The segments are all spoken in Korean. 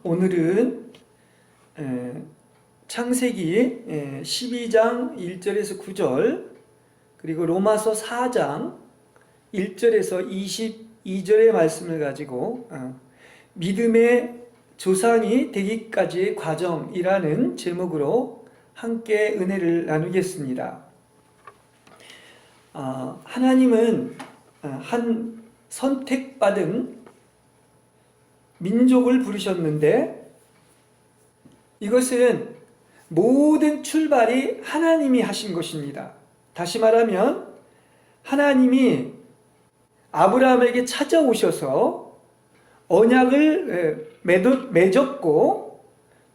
오늘은 창세기 12장 1절에서 9절, 그리고 로마서 4장 1절에서 22절의 말씀을 가지고 믿음의 조상이 되기까지의 과정이라는 제목으로 함께 은혜를 나누겠습니다. 하나님은 한 선택받은 민족을 부르셨는데, 이것은 모든 출발이 하나님이 하신 것입니다. 다시 말하면 하나님이 아브라함에게 찾아오셔서 언약을 맺었고,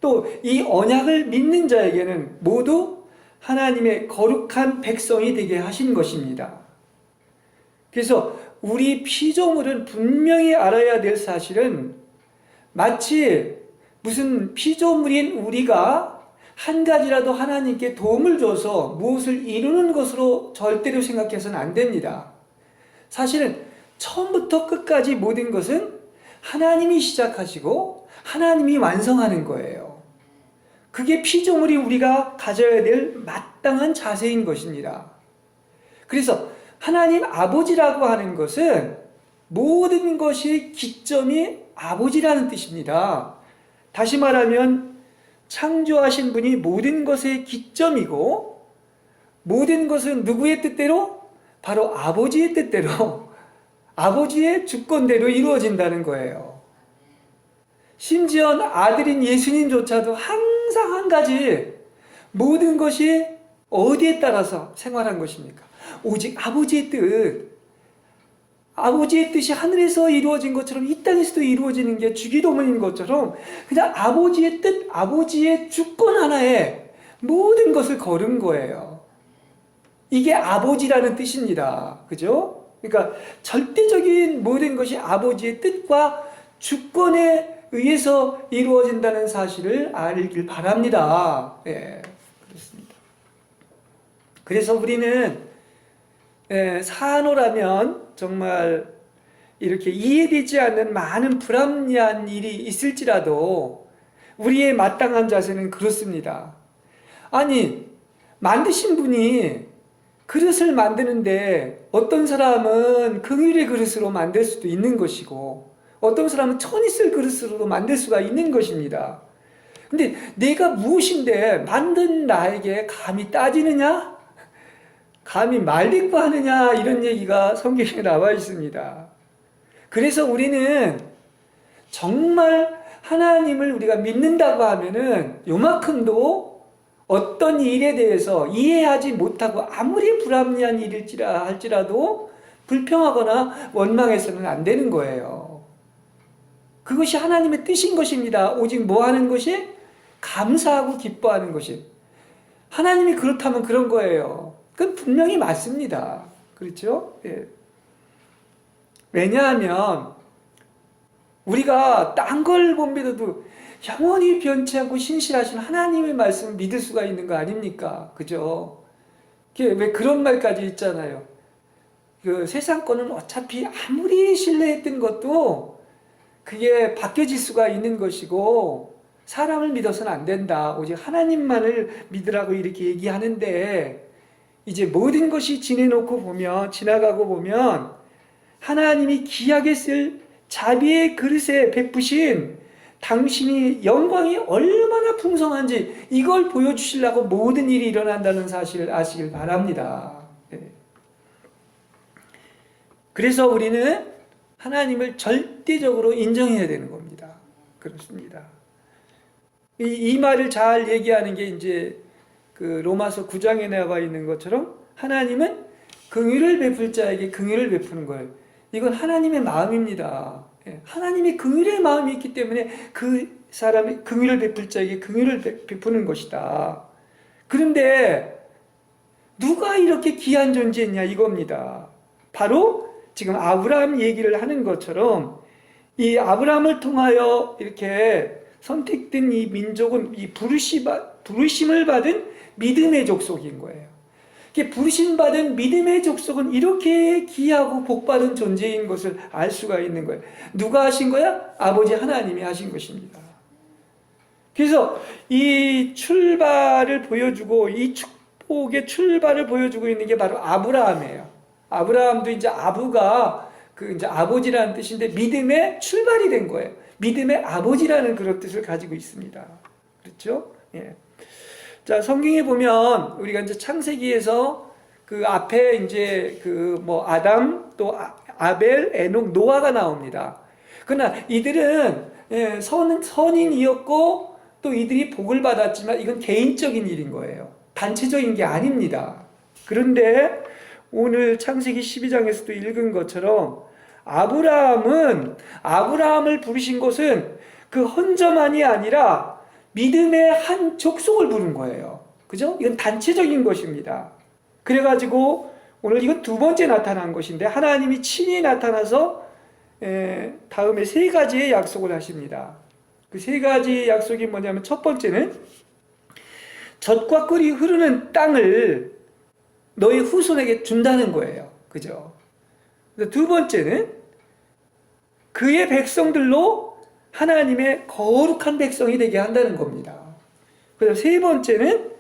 또 이 언약을 믿는 자에게는 모두 하나님의 거룩한 백성이 되게 하신 것입니다. 그래서 우리 피조물은 분명히 알아야 될 사실은, 마치 무슨 피조물인 우리가 한 가지라도 하나님께 도움을 줘서 무엇을 이루는 것으로 절대로 생각해서는 안 됩니다. 사실은 처음부터 끝까지 모든 것은 하나님이 시작하시고 하나님이 완성하는 거예요. 그게 피조물이 우리가 가져야 될 마땅한 자세인 것입니다. 그래서 하나님 아버지라고 하는 것은 모든 것이 기점이 아버지라는 뜻입니다. 다시 말하면 창조하신 분이 모든 것의 기점이고, 모든 것은 누구의 뜻대로? 바로 아버지의 뜻대로, 아버지의 주권대로 이루어진다는 거예요. 심지어 아들인 예수님조차도 항상 한 가지, 모든 것이 어디에 따라서 생활한 것입니까? 오직 아버지의 뜻. 아버지의 뜻이 하늘에서 이루어진 것처럼 이 땅에서도 이루어지는 게 주기도문인 것처럼, 그냥 아버지의 뜻, 아버지의 주권 하나에 모든 것을 걸은 거예요. 이게 아버지라는 뜻입니다. 그죠? 그러니까 절대적인 모든 것이 아버지의 뜻과 주권에 의해서 이루어진다는 사실을 알길 바랍니다. 그렇습니다. 그래서 우리는 산호라면 정말 이렇게 이해되지 않는 많은 불합리한 일이 있을지라도 우리의 마땅한 자세는 그렇습니다. 아니, 만드신 분이 그릇을 만드는데 어떤 사람은 긍휼의 그릇으로 만들 수도 있는 것이고, 어떤 사람은 천이 쓸 그릇으로도 만들 수가 있는 것입니다. 근데 내가 무엇인데 만든 나에게 감히 따지느냐? 감히 말대꾸하느냐? 이런 얘기가 성경에 나와 있습니다. 그래서 우리는 정말 하나님을 우리가 믿는다고 하면은 요만큼도 어떤 일에 대해서 이해하지 못하고 아무리 불합리한 일일지라 할지라도 불평하거나 원망해서는 안 되는 거예요. 그것이 하나님의 뜻인 것입니다. 오직 뭐 하는 것이? 감사하고 기뻐하는 것이. 하나님이 그렇다면 그런 거예요. 그건 분명히 맞습니다. 그렇죠? 왜냐하면 우리가 딴 걸 못 믿어도 영원히 변치 않고 신실하신 하나님의 말씀을 믿을 수가 있는 거 아닙니까? 그죠? 왜 그런 말까지 있잖아요. 그 세상 거는 어차피 아무리 신뢰했던 것도 그게 바뀌어질 수가 있는 것이고, 사람을 믿어서는 안 된다. 오직 하나님만을 믿으라고 이렇게 얘기하는데, 이제 모든 것이 지나가고 보면 하나님이 귀하게 쓸 자비의 그릇에 베푸신 당신이 영광이 얼마나 풍성한지 이걸 보여주시려고 모든 일이 일어난다는 사실을 아시길 바랍니다. 그래서 우리는 하나님을 절대적으로 인정해야 되는 겁니다. 그렇습니다. 이 말을 잘 얘기하는 게 이제 그 로마서 9장에 나와 있는 것처럼, 하나님은 긍휼을 베풀 자에게 긍휼을 베푸는 거예요. 이건 하나님의 마음입니다. 하나님의 긍휼의 마음이 있기 때문에 그 사람이 긍휼을 베풀 자에게 긍휼을 베푸는 것이다. 그런데 누가 이렇게 귀한 존재냐 이겁니다. 바로 지금 아브라함 얘기를 하는 것처럼 이 아브라함을 통하여 이렇게 선택된 이 민족은 이 부르심을 받은 믿음의 족속인 거예요. 이렇게 부르심받은 믿음의 족속은 이렇게 귀하고 복받은 존재인 것을 알 수가 있는 거예요. 누가 하신 거야? 아버지 하나님이 하신 것입니다. 그래서 이 출발을 보여주고 이 축복의 출발을 보여주고 있는 게 바로 아브라함이에요. 아브라함도 이제 아부가 그 이제 아버지라는 뜻인데 믿음의 출발이 된 거예요. 믿음의 아버지라는 그런 뜻을 가지고 있습니다. 그렇죠? 예. 자, 성경에 보면 우리가 이제 창세기에서 그 앞에 이제 그 뭐 아담 또 아벨, 에녹, 노아가 나옵니다. 그러나 이들은 선인이었고 또 이들이 복을 받았지만 이건 개인적인 일인 거예요. 단체적인 게 아닙니다. 그런데 오늘 창세기 12장에서도 읽은 것처럼 아브라함을 부르신 것은 그 혼자만이 아니라 믿음의 한 족속을 부른 거예요. 그죠? 이건 단체적인 것입니다. 그래가지고 오늘 이건 두 번째 나타난 것인데 하나님이 친히 나타나서 다음에 세 가지의 약속을 하십니다. 그 세 가지 약속이 뭐냐면 첫 번째는 젖과 꿀이 흐르는 땅을 너희 후손에게 준다는 거예요. 그죠? 두 번째는 그의 백성들로 하나님의 거룩한 백성이 되게 한다는 겁니다. 그다음 세 번째는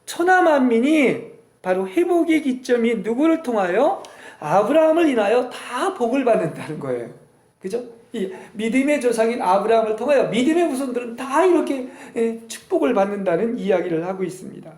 천하 만민이 바로 회복의 기점이 누구를 통하여? 아브라함을 인하여 다 복을 받는다는 거예요. 그죠? 이 믿음의 조상인 아브라함을 통하여 믿음의 후손들은 다 이렇게 축복을 받는다는 이야기를 하고 있습니다.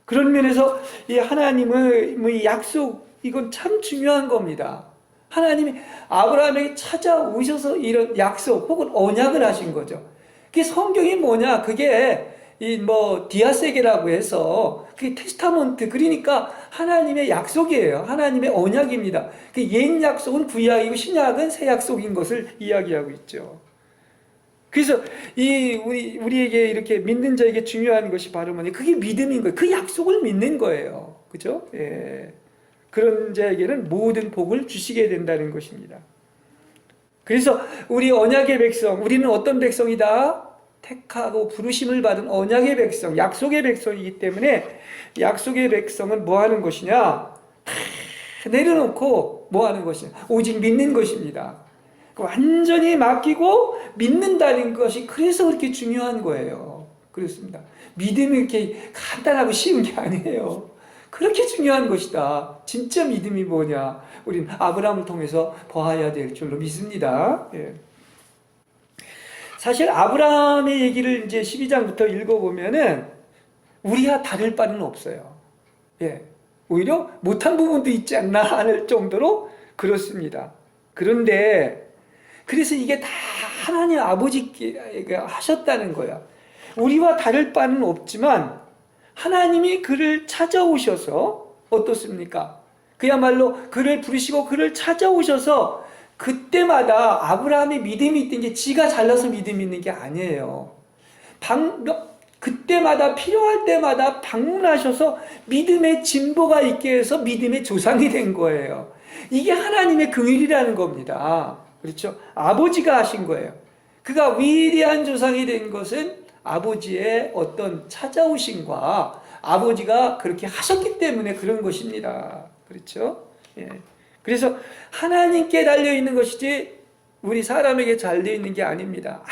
그런 면에서 이 하나님의 약속, 이건 참 중요한 겁니다. 하나님이 아브라함에게 찾아오셔서 이런 약속 혹은 언약을 하신 거죠. 그게 성경이 뭐냐? 그게 이 뭐 디아세게라고 해서 그게 테스타먼트, 그러니까 하나님의 약속이에요. 하나님의 언약입니다. 그 옛 약속은 구약이고 신약은 새 약속인 것을 이야기하고 있죠. 그래서 우리에게 이렇게 믿는 자에게 중요한 것이 바로 뭐냐? 그게 믿음인 거예요. 그 약속을 믿는 거예요. 그죠? 예. 그런 자에게는 모든 복을 주시게 된다는 것입니다. 그래서 우리 언약의 백성, 우리는 어떤 백성이다? 택하고 부르심을 받은 언약의 백성, 약속의 백성이기 때문에 약속의 백성은 뭐 하는 것이냐? 다 내려놓고 뭐 하는 것이냐? 오직 믿는 것입니다. 완전히 맡기고 믿는다는 것이 그래서 그렇게 중요한 거예요. 그렇습니다. 믿음이 이렇게 간단하고 쉬운 게 아니에요. 그렇게 중요한 것이다. 진짜 믿음이 뭐냐? 우리는 아브라함을 통해서 보아야 될 줄로 믿습니다. 예. 사실 아브라함의 얘기를 이제 12장부터 읽어보면은 우리와 다를 바는 없어요. 예. 오히려 못한 부분도 있지 않나 할 정도로 그렇습니다. 그런데 그래서 이게 다 하나님 아버지가 하셨다는 거야. 우리와 다를 바는 없지만 하나님이 그를 찾아오셔서 어떻습니까? 그야말로 그를 부르시고 그를 찾아오셔서 그때마다 아브라함의 믿음이 있던 게 지가 잘나서 믿음이 있는 게 아니에요. 그때마다 필요할 때마다 방문하셔서 믿음의 진보가 있게 해서 믿음의 조상이 된 거예요. 이게 하나님의 긍휼이라는 겁니다. 그렇죠? 아버지가 하신 거예요. 그가 위대한 조상이 된 것은 아버지의 어떤 찾아오심과 아버지가 그렇게 하셨기 때문에 그런 것입니다. 그렇죠? 예. 그래서 하나님께 달려있는 것이지 우리 사람에게 달려있는 게 아닙니다.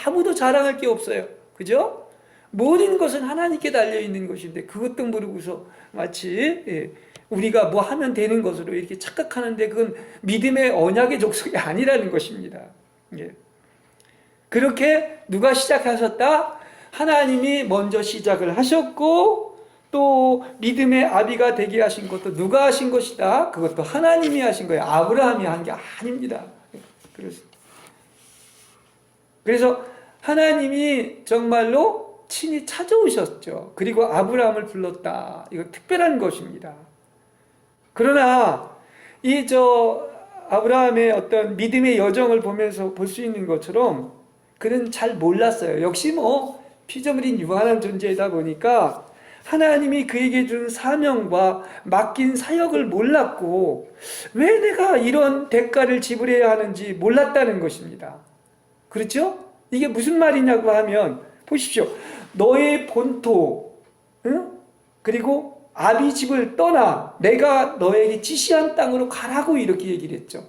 아무도 자랑할 게 없어요. 그죠? 모든 것은 하나님께 달려있는 것인데 그것도 모르고서 마치 우리가 뭐 하면 되는 것으로 이렇게 착각하는데 그건 믿음의 언약의 족속이 아니라는 것입니다. 예. 그렇게 누가 시작하셨다? 하나님이 먼저 시작을 하셨고 또 믿음의 아비가 되게 하신 것도 누가 하신 것이다? 그것도 하나님이 하신 거예요. 아브라함이 한 게 아닙니다. 그래서 하나님이 정말로 친히 찾아오셨죠. 그리고 아브라함을 불렀다. 이거 특별한 것입니다. 그러나 아브라함의 어떤 믿음의 여정을 보면서 볼 수 있는 것처럼 그는 잘 몰랐어요. 역시 뭐 피조물인 유한한 존재이다 보니까 하나님이 그에게 준 사명과 맡긴 사역을 몰랐고 왜 내가 이런 대가를 지불해야 하는지 몰랐다는 것입니다. 그렇죠? 이게 무슨 말이냐고 하면 보십시오. 너의 본토, 응? 그리고 아비 집을 떠나 내가 너에게 지시한 땅으로 가라고 이렇게 얘기를 했죠.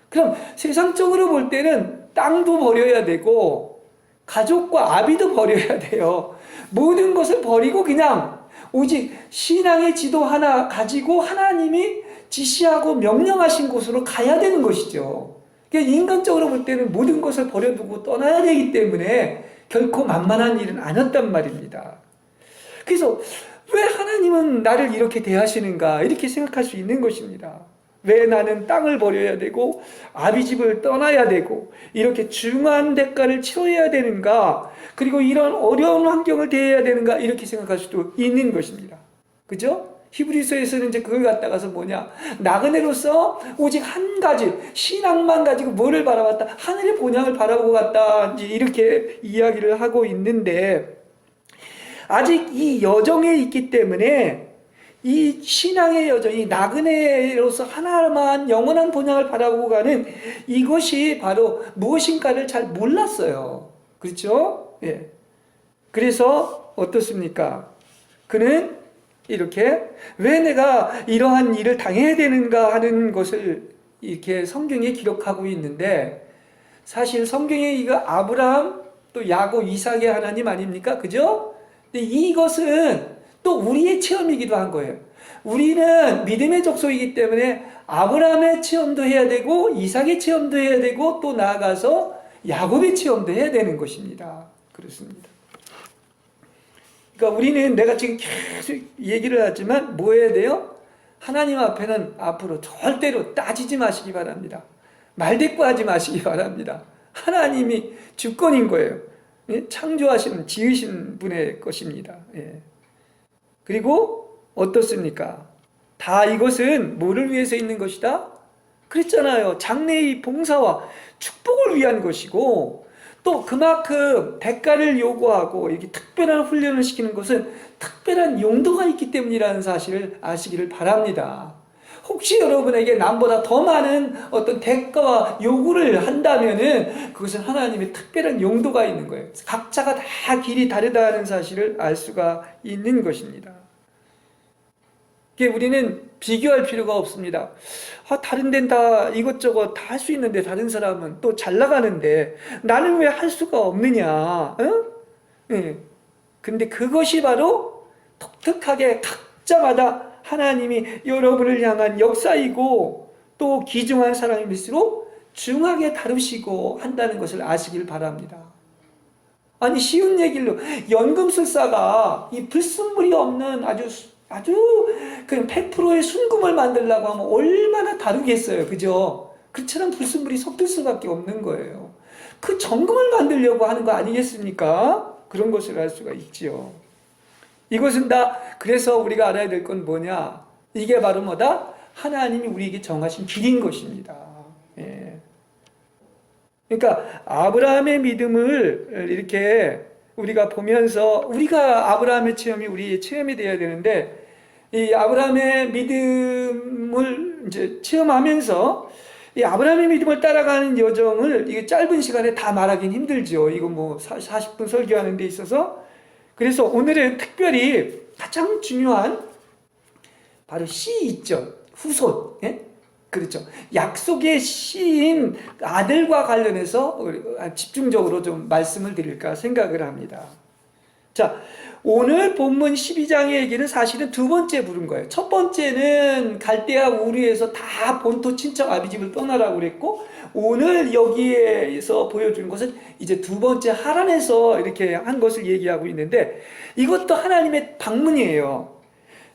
그럼 세상적으로 볼 때는 땅도 버려야 되고 가족과 아비도 버려야 돼요. 모든 것을 버리고 그냥 오직 신앙의 지도 하나 가지고 하나님이 지시하고 명령하신 곳으로 가야 되는 것이죠. 그러니까 인간적으로 볼 때는 모든 것을 버려두고 떠나야 되기 때문에 결코 만만한 일은 아니었단 말입니다. 그래서 왜 하나님은 나를 이렇게 대하시는가 이렇게 생각할 수 있는 것입니다. 왜 나는 땅을 버려야 되고 아비 집을 떠나야 되고 이렇게 중한 대가를 치러야 되는가, 그리고 이런 어려운 환경을 대해야 되는가 이렇게 생각할 수도 있는 것입니다. 그죠? 히브리서에서는 이제 그걸 갖다가서 뭐냐, 나그네로서 오직 한 가지 신앙만 가지고 뭐를 바라봤다, 하늘의 본향을 바라보고 갔다, 이렇게 이야기를 하고 있는데, 아직 이 여정에 있기 때문에 이 신앙의 여정이 나그네로서 하나만 영원한 본향을 바라보고 가는 이것이 바로 무엇인가를 잘 몰랐어요. 그렇죠? 예. 그래서 어떻습니까? 그는 이렇게 왜 내가 이러한 일을 당해야 되는가 하는 것을 이렇게 성경에 기록하고 있는데, 사실 성경에 이거 아브라함 또 야곱 이삭의 하나님 아닙니까? 그죠? 근데 이것은 또 우리의 체험이기도 한 거예요. 우리는 믿음의 족속이기 때문에 아브라함의 체험도 해야 되고 이삭의 체험도 해야 되고 또 나아가서 야곱의 체험도 해야 되는 것입니다. 그렇습니다. 그러니까 우리는 내가 지금 계속 얘기를 하지만 뭐 해야 돼요? 하나님 앞에는 앞으로 절대로 따지지 마시기 바랍니다. 말대꾸하지 마시기 바랍니다. 하나님이 주권인 거예요. 창조하시는, 지으신 분의 것입니다. 예. 그리고 어떻습니까? 다 이것은 뭐를 위해서 있는 것이다? 그랬잖아요. 장래의 봉사와 축복을 위한 것이고, 또 그만큼 대가를 요구하고 이렇게 특별한 훈련을 시키는 것은 특별한 용도가 있기 때문이라는 사실을 아시기를 바랍니다. 혹시 여러분에게 남보다 더 많은 어떤 대가와 요구를 한다면은 그것은 하나님의 특별한 용도가 있는 거예요. 각자가 다 길이 다르다는 사실을 알 수가 있는 것입니다. 우리는 비교할 필요가 없습니다. 다른 데는 다 이것저것 다 할 수 있는데 다른 사람은 또 잘 나가는데 나는 왜 할 수가 없느냐? 네. 근데 그것이 바로 독특하게 각자마다 하나님이 여러분을 향한 역사이고 또 귀중한 사랑일수록 중하게 다루시고 한다는 것을 아시길 바랍니다. 아니 쉬운 얘기로 연금술사가 이 불순물이 없는 아주 그냥 100%의 순금을 만들려고 하면 얼마나 다루겠어요. 그죠? 그처럼 불순물이 섞일 수밖에 없는 거예요. 그 정금을 만들려고 하는 거 아니겠습니까? 그런 것을 알 수가 있지요. 이것은 다 그래서 우리가 알아야 될 건 뭐냐? 이게 바로 뭐다? 하나님이 우리에게 정하신 길인 것입니다. 예. 그러니까 아브라함의 믿음을 이렇게 우리가 보면서 우리가 아브라함의 체험이 우리의 체험이 되어야 되는데, 이 아브라함의 믿음을 이제 체험하면서 이 아브라함의 믿음을 따라가는 여정을 이게 짧은 시간에 다 말하기는 힘들죠. 이거 뭐 40분 설교하는 데 있어서. 그래서 오늘은 특별히 가장 중요한 바로 씨 있죠. 후손. 예? 그렇죠. 약속의 씨인 아들과 관련해서 집중적으로 좀 말씀을 드릴까 생각을 합니다. 자, 오늘 본문 12장의 얘기는 사실은 두 번째 부른 거예요. 첫 번째는 갈대아 우르에서 다 본토 친척 아비집을 떠나라고 그랬고, 오늘 여기에서 보여주는 것은 이제 두 번째 하란에서 이렇게 한 것을 얘기하고 있는데, 이것도 하나님의 방문이에요.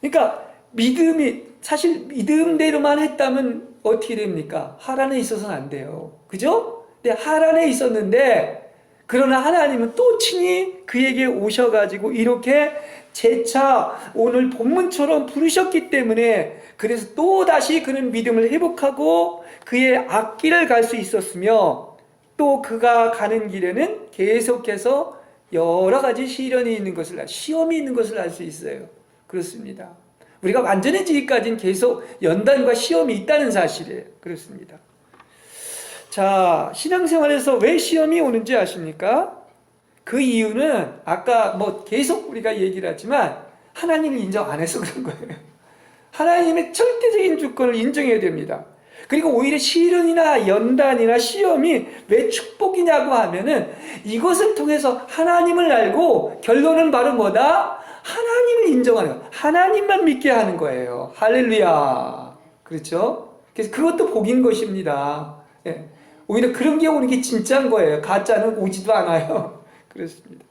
그러니까 믿음이 사실 믿음대로만 했다면 어떻게 됩니까? 하란에 있어서는 안 돼요. 그죠? 근데 하란에 있었는데, 그러나 하나님은 또 친히 그에게 오셔가지고 이렇게 재차 오늘 본문처럼 부르셨기 때문에, 그래서 또 다시 그는 믿음을 회복하고 그의 앞길을 갈 수 있었으며, 또 그가 가는 길에는 계속해서 여러 가지 시련이 있는 것을, 시험이 있는 것을 알 수 있어요. 그렇습니다. 우리가 완전해지기까지는 계속 연단과 시험이 있다는 사실이에요. 그렇습니다. 자, 신앙생활에서 왜 시험이 오는지 아십니까? 그 이유는 아까 뭐 계속 우리가 얘기를 하지만 하나님을 인정 안 해서 그런 거예요. 하나님의 절대적인 주권을 인정해야 됩니다. 그리고 오히려 시련이나 연단이나 시험이 왜 축복이냐고 하면은 이것을 통해서 하나님을 알고 결론은 바로 뭐다? 하나님을 인정하는 거예요. 하나님만 믿게 하는 거예요. 할렐루야. 그렇죠? 그래서 그것도 복인 것입니다. 예. 오히려 그런 게 오는 게 진짜인 거예요. 가짜는 오지도 않아요. 그렇습니다.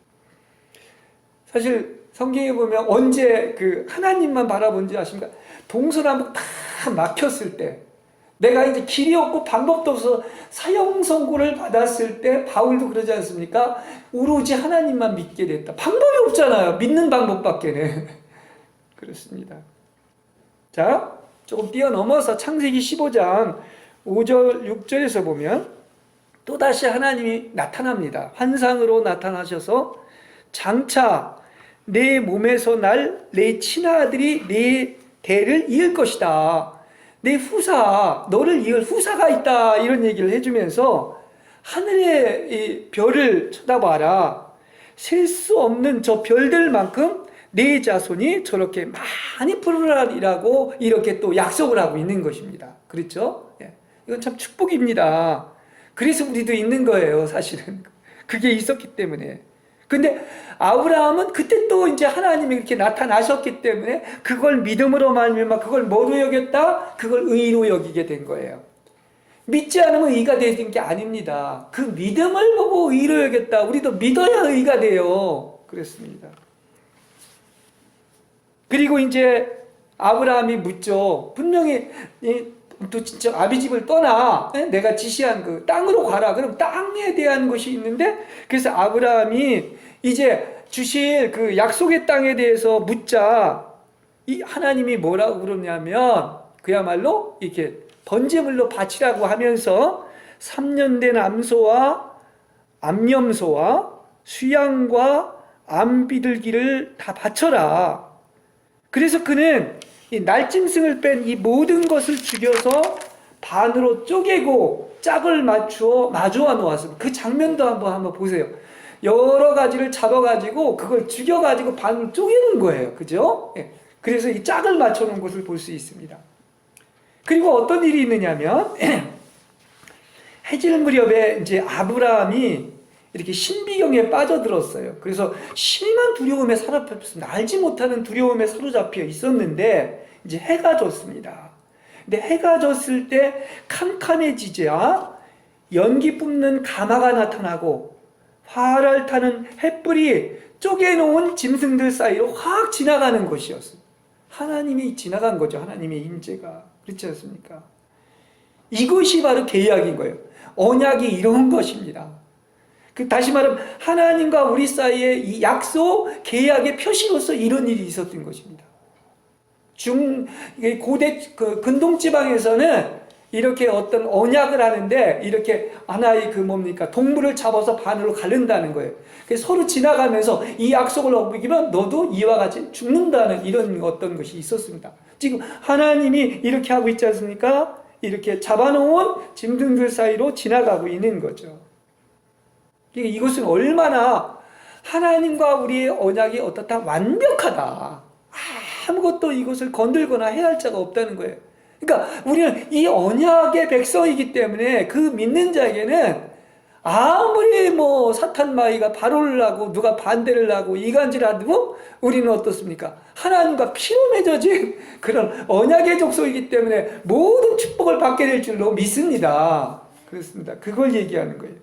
사실 성경에 보면 언제 그 하나님만 바라본지 아십니까? 동서남북 다 막혔을 때, 내가 이제 길이 없고 방법도 없어서 사형 선고를 받았을 때 바울도 그러지 않습니까? 오로지 하나님만 믿게 됐다. 방법이 없잖아요. 믿는 방법밖에는. 그렇습니다. 자, 조금 뛰어넘어서 창세기 15장 5절 6절에서 보면 또다시 하나님이 나타납니다. 환상으로 나타나셔서 장차 내 몸에서 날 내 친아들이 내 대를 이을 것이다. 내 후사, 너를 이을 후사가 있다. 이런 얘기를 해주면서 하늘의 이 별을 쳐다봐라. 셀 수 없는 저 별들만큼 내 자손이 저렇게 많이 풀어라라고 이렇게 또 약속을 하고 있는 것입니다. 그렇죠? 예. 이건 참 축복입니다. 그래서 우리도 있는 거예요, 사실은. 그게 있었기 때문에. 근데 아브라함은 그때 또 이제 하나님이 이렇게 나타나셨기 때문에 그걸 믿음으로 말미암아 그걸 뭐로 여겼다? 그걸 의로 여기게 된 거예요. 믿지 않으면 의가 되는 게 아닙니다. 그 믿음을 보고 의로 여겼다. 우리도 믿어야 의가 돼요. 그랬습니다. 그리고 이제 아브라함이 묻죠. 분명히 또 진짜 아비 집을 떠나 내가 지시한 그 땅으로 가라. 그럼 땅에 대한 것이 있는데 그래서 아브라함이 이제 주실 그 약속의 땅에 대해서 묻자. 이 하나님이 뭐라고 그러냐면 그야말로 이렇게 번제물로 바치라고 하면서 3년 된 암소와 암염소와 수양과 암비둘기를 다 바쳐라. 그래서 그는 이 날짐승을 뺀 이 모든 것을 죽여서 반으로 쪼개고 짝을 맞추어 마주어 놓았습니다. 그 장면도 한번 보세요. 여러 가지를 잡아가지고 그걸 죽여가지고 반으로 쪼개는 거예요. 그죠? 예. 그래서 이 짝을 맞춰 놓은 것을 볼 수 있습니다. 그리고 어떤 일이 있느냐면 해질 무렵에 이제 아브라함이 이렇게 신비경에 빠져들었어요. 그래서 심한 두려움에 사로잡혔습니다. 알지 못하는 두려움에 사로잡혀 있었는데 이제 해가 졌습니다. 근데 해가 졌을 때 캄캄해지자 연기 뿜는 가마가 나타나고 활을 타는 햇불이 쪼개놓은 짐승들 사이로 확 지나가는 것이었어요. 하나님이 지나간 거죠. 하나님의 임재가. 그렇지 않습니까? 이것이 바로 계약인 거예요. 언약이 이런 것입니다. 다시 말하면 하나님과 우리 사이의 이 약속, 계약의 표시로서 이런 일이 있었던 것입니다. 고대 근동 지방에서는 이렇게 어떤 언약을 하는데 이렇게 하나의 동물을 잡아서 반으로 가른다는 거예요. 그래서 서로 지나가면서 이 약속을 어기면 너도 이와 같이 죽는다는 이런 어떤 것이 있었습니다. 지금 하나님이 이렇게 하고 있지 않습니까? 이렇게 잡아놓은 짐승들 사이로 지나가고 있는 거죠. 이것은 얼마나 하나님과 우리의 언약이 어떻다? 완벽하다. 아무것도 이것을 건들거나 해할 자가 없다는 거예요. 그러니까 우리는 이 언약의 백성이기 때문에 그 믿는 자에게는 아무리 사탄 마귀가 발호를 하고 누가 반대를 하고 이간질하고 우리는 어떻습니까? 하나님과 피로 맺어진 그런 언약의 족속이기 때문에 모든 축복을 받게 될 줄로 믿습니다. 그렇습니다. 그걸 얘기하는 거예요.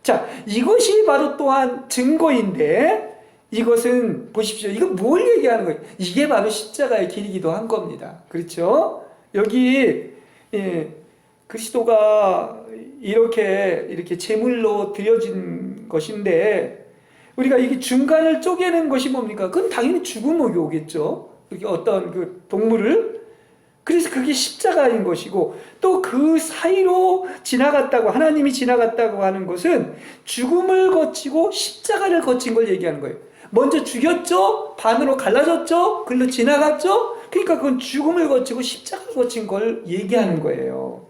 자, 이것이 바로 또한 증거인데 이것은 보십시오. 이거 뭘 얘기하는 거예요? 이게 바로 십자가의 길이기도 한 겁니다. 그렇죠? 여기 그리스도가 이렇게 제물로 드려진 것인데 우리가 이게 중간을 쪼개는 것이 뭡니까? 그건 당연히 죽음이 오겠죠. 이렇게 어떤 그 동물을. 그래서 그게 십자가인 것이고 또 그 사이로 지나갔다고 하나님이 지나갔다고 하는 것은 죽음을 거치고 십자가를 거친 걸 얘기하는 거예요. 먼저 죽였죠? 반으로 갈라졌죠? 글로 지나갔죠? 그러니까 그건 죽음을 거치고 십자가를 거친 걸 얘기하는 거예요.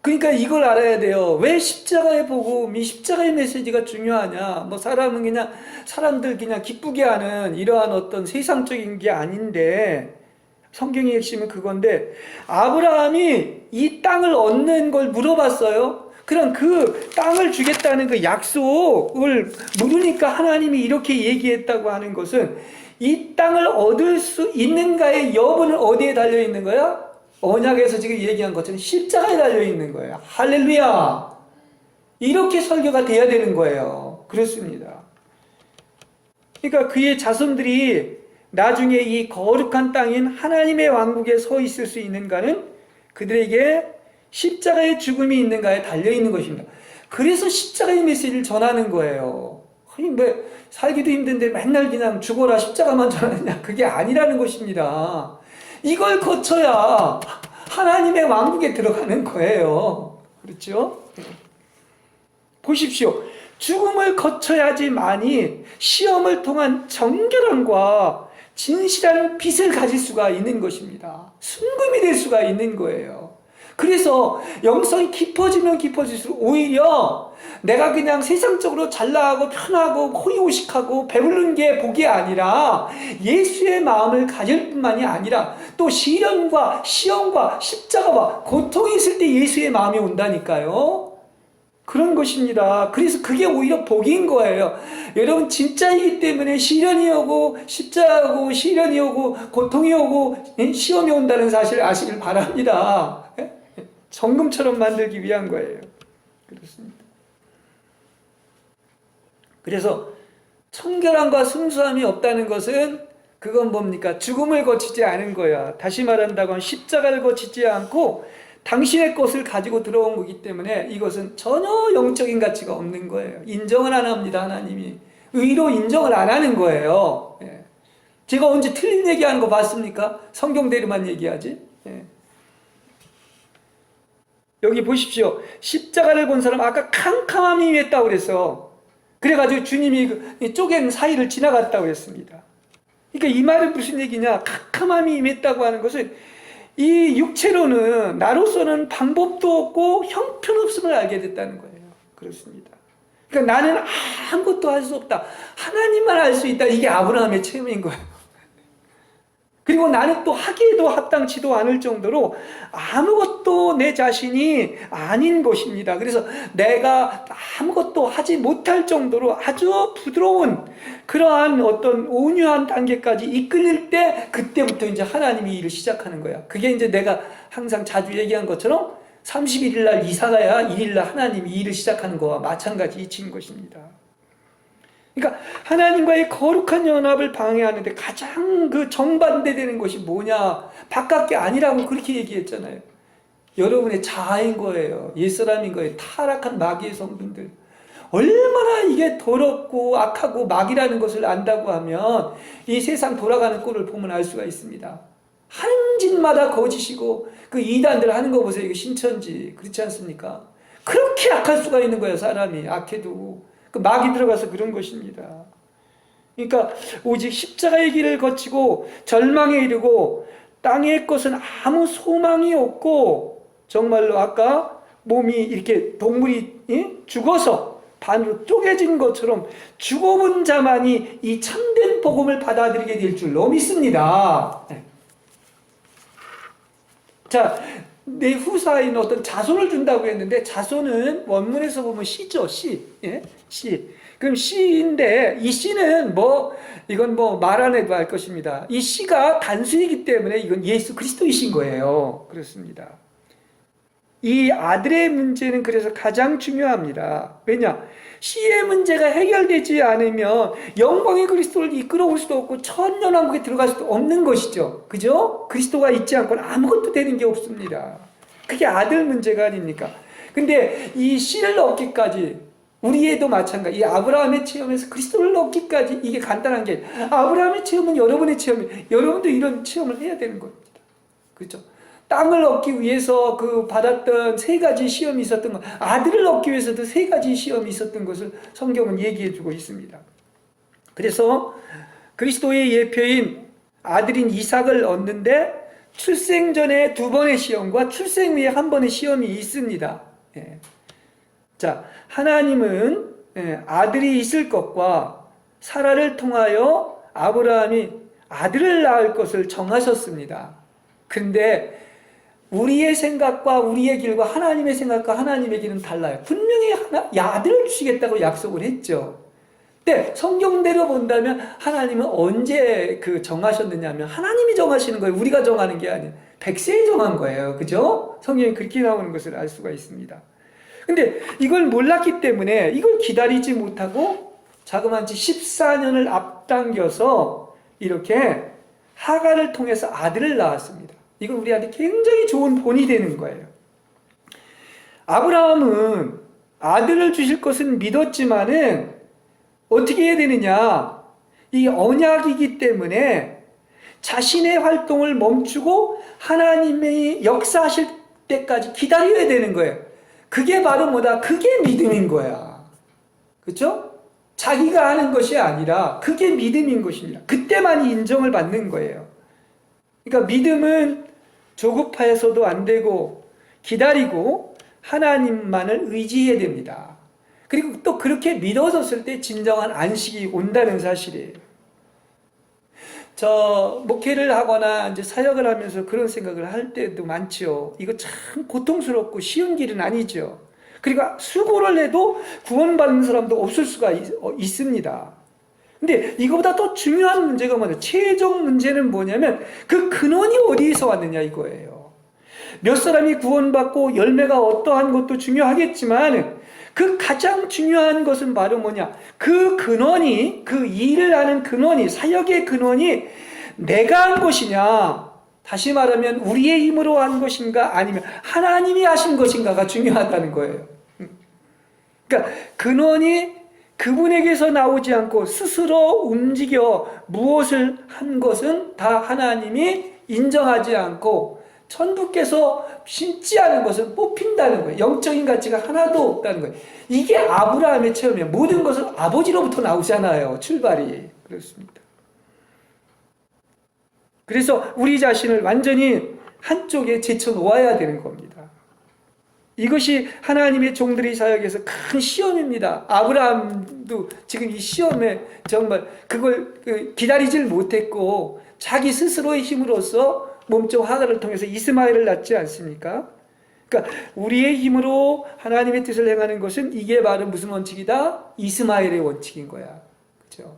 그러니까 이걸 알아야 돼요. 왜 십자가의 복음, 이 십자가의 메시지가 중요하냐? 뭐 사람들 그냥 기쁘게 하는 이러한 어떤 세상적인 게 아닌데, 성경의 핵심은 그건데, 아브라함이 이 땅을 얻는 걸 물어봤어요. 그럼 그 땅을 주겠다는 그 약속을 물으니까 하나님이 이렇게 얘기했다고 하는 것은, 이 땅을 얻을 수 있는가의 여부는 어디에 달려 있는 거야? 언약에서 지금 얘기한 것처럼 십자가에 달려 있는 거예요. 할렐루야! 이렇게 설교가 돼야 되는 거예요. 그렇습니다. 그러니까 그의 자손들이 나중에 이 거룩한 땅인 하나님의 왕국에 서 있을 수 있는가는 그들에게 십자가의 죽음이 있는가에 달려 있는 것입니다. 그래서 십자가의 메시지를 전하는 거예요. 아니, 왜 살기도 힘든데 맨날 그냥 죽어라 십자가만 전하느냐? 그게 아니라는 것입니다. 이걸 거쳐야 하나님의 왕국에 들어가는 거예요. 그렇죠? 보십시오. 죽음을 거쳐야지만이 시험을 통한 정결함과 진실한 빛을 가질 수가 있는 것입니다. 순금이 될 수가 있는 거예요. 그래서 영성이 깊어지면 깊어질수록 오히려 내가 그냥 세상적으로 잘나가고 편하고 호의호식하고 배부른 게 복이 아니라 예수의 마음을 가질 뿐만이 아니라 또 시련과 시험과 십자가와 고통이 있을 때 예수의 마음이 온다니까요. 그런 것입니다. 그래서 그게 오히려 복인 거예요. 여러분 진짜이기 때문에 시련이 오고 십자가고 시련이 오고 고통이 오고 시험이 온다는 사실을 아시길 바랍니다. 정금처럼 만들기 위한 거예요. 그렇습니다. 그래서 청결함과 순수함이 없다는 것은 그건 뭡니까? 죽음을 거치지 않은 거야. 다시 말한다면 십자가를 거치지 않고 당신의 것을 가지고 들어온 거기 때문에 이것은 전혀 영적인 가치가 없는 거예요. 인정을 안 합니다. 하나님이. 의로 인정을 안 하는 거예요. 제가 언제 틀린 얘기하는 거 봤습니까? 성경대로만 얘기하지. 여기 보십시오. 십자가를 본 사람 아까 캄캄함이 임했다고 그래서 그래가지고 주님이 쪼갠 사이를 지나갔다고 했습니다. 그러니까 이 말은 무슨 얘기냐? 캄캄함이 임했다고 하는 것은 이 육체로는 나로서는 방법도 없고 형편없음을 알게 됐다는 거예요. 그렇습니다. 그러니까 나는 아무것도 할 수 없다. 하나님만 알 수 있다. 이게 아브라함의 체험인 거예요. 그리고 나는 또 하기에도 합당치도 않을 정도로 아무것도 내 자신이 아닌 것입니다. 그래서 내가 아무것도 하지 못할 정도로 아주 부드러운 그러한 어떤 온유한 단계까지 이끌릴 때 그때부터 이제 하나님이 일을 시작하는 거야. 그게 이제 내가 항상 자주 얘기한 것처럼 31일 날 이사가야 1일 날 하나님이 일을 시작하는 거와 마찬가지 이치인 것입니다. 그러니까 하나님과의 거룩한 연합을 방해하는데 가장 그 정반대되는 것이 뭐냐? 바깥게 아니라고 그렇게 얘기했잖아요. 여러분의 자아인 거예요. 옛사람인 거예요. 타락한 마귀의 성분들. 얼마나 이게 더럽고 악하고 마귀라는 것을 안다고 하면 이 세상 돌아가는 꼴을 보면 알 수가 있습니다. 하는 짓마다 거짓이고 그 이단들 하는 거 보세요. 이거 신천지. 그렇지 않습니까? 그렇게 악할 수가 있는 거예요. 사람이 악해도. 그 막이 들어가서 그런 것입니다. 그러니까 오직 십자가의 길을 거치고 절망에 이르고 땅의 것은 아무 소망이 없고 정말로 아까 몸이 이렇게 동물이 죽어서 반으로 쪼개진 것처럼 죽어본 자만이 이 참된 복음을 받아들이게 될 줄로 믿습니다. 자, 내 후사인 어떤 자손을 준다고 했는데 자손은 원문에서 보면 씨죠. 씨. 씨. 그럼 씨인데 이 씨는 이건 말 안 해도 알 것입니다. 이 씨가 단수이기 때문에 이건 예수 그리스도이신 거예요. 그렇습니다. 이 아들의 문제는 그래서 가장 중요합니다. 왜냐? 씨의 문제가 해결되지 않으면 영광의 그리스도를 이끌어올 수도 없고 천년왕국에 들어갈 수도 없는 것이죠. 그죠? 그리스도가 있지 않고는 아무것도 되는 게 없습니다. 그게 아들 문제가 아닙니까? 근데 이 씨를 얻기까지 우리에도 마찬가지. 이 아브라함의 체험에서 그리스도를 얻기까지 이게 간단한 게 아브라함의 체험은 여러분의 체험이에요. 여러분도 이런 체험을 해야 되는 겁니다. 그렇죠? 땅을 얻기 위해서 그 받았던 세 가지 시험이 있었던 것, 아들을 얻기 위해서도 세 가지 시험이 있었던 것을 성경은 얘기해 주고 있습니다. 그래서 그리스도의 예표인 아들인 이삭을 얻는데 출생 전에 2번의 시험과 출생 후에 1번의 시험이 있습니다. 예. 자, 하나님은 아들이 있을 것과 사라를 통하여 아브라함이 아들을 낳을 것을 정하셨습니다. 그런데 우리의 생각과 우리의 길과 하나님의 생각과 하나님의 길은 달라요. 분명히 아들을 주시겠다고 약속을 했죠. 근데 성경대로 본다면 하나님은 언제 정하셨느냐면 하나님이 정하시는 거예요. 우리가 정하는 게 아니에요. 백성이 정한 거예요. 그죠? 성경이 그렇게 나오는 것을 알 수가 있습니다. 근데 이걸 몰랐기 때문에 이걸 기다리지 못하고 자그마치 14년을 앞당겨서 이렇게 하갈을 통해서 아들을 낳았습니다. 이건 우리한테 굉장히 좋은 본이 되는 거예요. 아브라함은 아들을 주실 것은 믿었지만은 어떻게 해야 되느냐? 이 언약이기 때문에 자신의 활동을 멈추고 하나님이 역사하실 때까지 기다려야 되는 거예요. 그게 바로 뭐다? 그게 믿음인 거야. 그렇죠? 자기가 하는 것이 아니라 그게 믿음인 것입니다. 그때만이 인정을 받는 거예요. 그러니까 믿음은 조급해서도 안 되고 기다리고 하나님만을 의지해야 됩니다. 그리고 또 그렇게 믿어졌을 때 진정한 안식이 온다는 사실이에요. 저 목회를 하거나 이제 사역을 하면서 그런 생각을 할 때도 많죠. 이거 참 고통스럽고 쉬운 길은 아니죠. 그리고 수고를 해도 구원받는 사람도 없을 수가 있습니다. 근데 이거보다 더 중요한 문제가 뭐냐? 최종 문제는 뭐냐면 그 근원이 어디에서 왔느냐 이거예요. 몇 사람이 구원받고 열매가 어떠한 것도 중요하겠지만 그 가장 중요한 것은 바로 뭐냐? 그 근원이, 그 일을 하는 근원이, 사역의 근원이 내가 한 것이냐? 다시 말하면 우리의 힘으로 한 것인가? 아니면 하나님이 하신 것인가가 중요하다는 거예요. 그러니까 근원이 그분에게서 나오지 않고 스스로 움직여 무엇을 한 것은 다 하나님이 인정하지 않고 천부께서 심지 않은 것은 뽑힌다는 거예요. 영적인 가치가 하나도 없다는 거예요. 이게 아브라함의 체험이에요. 모든 것은 아버지로부터 나오잖아요. 출발이. 그렇습니다. 그래서 우리 자신을 완전히 한쪽에 제쳐놓아야 되는 겁니다. 이것이 하나님의 종들의 사역에서 큰 시험입니다. 아브라함도 지금 이 시험에 정말 그걸 기다리질 못했고 자기 스스로의 힘으로써 몸종 하갈을 통해서 이스마엘을 낳지 않습니까? 그러니까 우리의 힘으로 하나님의 뜻을 행하는 것은 이게 바로 무슨 원칙이다? 이스마엘의 원칙인 거야. 그렇죠?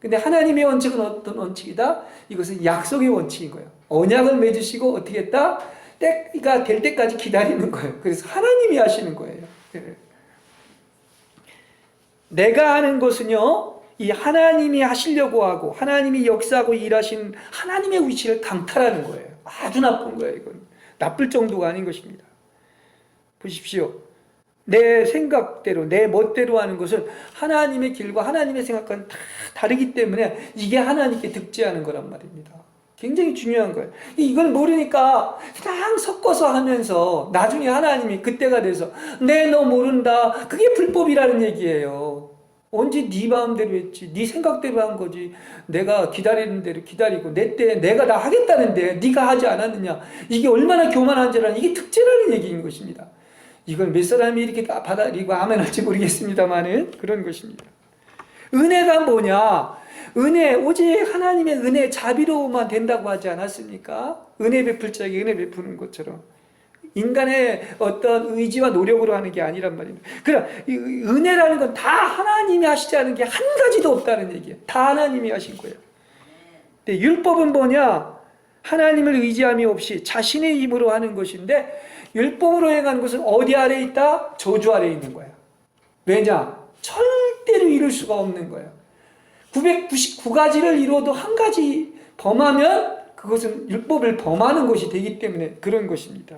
근데 하나님의 원칙은 어떤 원칙이다? 이것은 약속의 원칙인 거예요. 언약을 맺으시고 어떻게 했다? 때가 될 때까지 기다리는 거예요. 그래서 하나님이 하시는 거예요. 내가 하는 것은요, 이 하나님이 하시려고 하고 하나님이 역사하고 일하신 하나님의 위치를 강탈하는 거예요. 아주 나쁜 거예요. 이건 나쁠 정도가 아닌 것입니다. 보십시오. 내 생각대로 내 멋대로 하는 것은 하나님의 길과 하나님의 생각과는 다 다르기 때문에 이게 하나님께 득지하는 거란 말입니다. 굉장히 중요한 거예요. 이걸 모르니까 그냥 섞어서 하면서 나중에 하나님이 그때가 돼서 너 모른다. 그게 불법이라는 얘기예요. 언제 네 마음대로 했지? 네 생각대로 한 거지. 내가 기다리는 대로 기다리고 내 때 내가 다 하겠다는데 네가 하지 않았느냐. 이게 얼마나 교만한지라는 이게 특제라는 얘기인 것입니다. 이걸 몇 사람이 이렇게 받아들이고 아멘할지 모르겠습니다만은 그런 것입니다. 은혜가 뭐냐? 은혜, 오직 하나님의 은혜, 자비로움만 된다고 하지 않았습니까? 은혜 베풀 자에게 은혜 베푸는 것처럼. 인간의 어떤 의지와 노력으로 하는 게 아니란 말입니다. 그럼 은혜라는 건 다 하나님이 하시지 않은 게 한 가지도 없다는 얘기예요. 다 하나님이 하신 거예요. 근데 율법은 뭐냐? 하나님을 의지함이 없이 자신의 힘으로 하는 것인데 율법으로 행하는 것은 어디 아래 있다? 저주 아래 있는 거예요. 왜냐? 절대로 이룰 수가 없는 거예요. 999가지를 이루어도 한 가지 범하면 그것은 율법을 범하는 것이 되기 때문에 그런 것입니다.